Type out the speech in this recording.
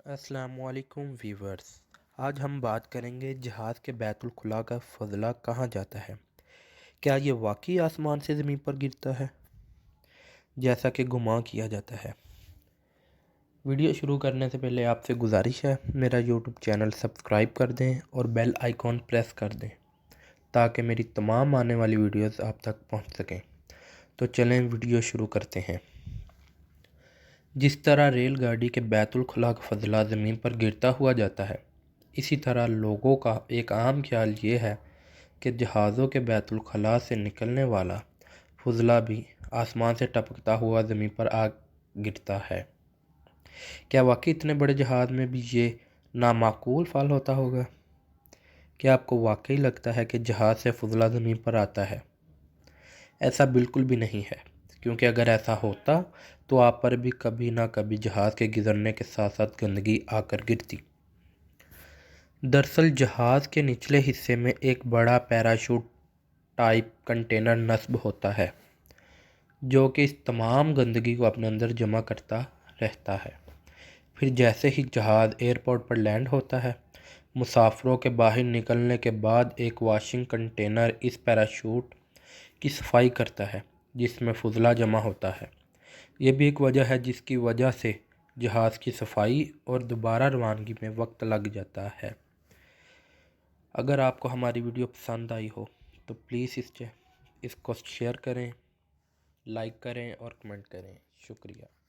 السلام علیکم ویورز، آج ہم بات کریں گے جہاز کے بیت الخلاء کا فضلہ کہاں جاتا ہے۔ کیا یہ واقعی آسمان سے زمین پر گرتا ہے جیسا کہ گمان کیا جاتا ہے؟ ویڈیو شروع کرنے سے پہلے آپ سے گزارش ہے میرا یوٹیوب چینل سبسکرائب کر دیں اور بیل آئیکن پریس کر دیں تاکہ میری تمام آنے والی ویڈیوز آپ تک پہنچ سکیں۔ تو چلیں ویڈیو شروع کرتے ہیں۔ جس طرح ریل گاڑی کے بیت الخلاء کا فضلہ زمین پر گرتا ہوا جاتا ہے، اسی طرح لوگوں کا ایک عام خیال یہ ہے کہ جہازوں کے بیت الخلاء سے نکلنے والا فضلہ بھی آسمان سے ٹپکتا ہوا زمین پر آ گرتا ہے۔ کیا واقعی اتنے بڑے جہاز میں بھی یہ نامعقول فعل ہوتا ہوگا؟ کیا آپ کو واقعی لگتا ہے کہ جہاز سے فضلہ زمین پر آتا ہے؟ ایسا بالکل بھی نہیں ہے، کیونکہ اگر ایسا ہوتا تو آپ پر بھی کبھی نہ کبھی جہاز کے گزرنے کے ساتھ ساتھ گندگی آ کر گرتی۔ دراصل جہاز کے نچلے حصے میں ایک بڑا پیراشوٹ ٹائپ کنٹینر نصب ہوتا ہے جو کہ اس تمام گندگی کو اپنے اندر جمع کرتا رہتا ہے۔ پھر جیسے ہی جہاز ایئرپورٹ پر لینڈ ہوتا ہے، مسافروں کے باہر نکلنے کے بعد ایک واشنگ کنٹینر اس پیراشوٹ کی صفائی کرتا ہے جس میں فضلہ جمع ہوتا ہے۔ یہ بھی ایک وجہ ہے جس کی وجہ سے جہاز کی صفائی اور دوبارہ روانگی میں وقت لگ جاتا ہے۔ اگر آپ کو ہماری ویڈیو پسند آئی ہو تو پلیز اس کو شیئر کریں، لائک کریں اور کمنٹ کریں۔ شکریہ۔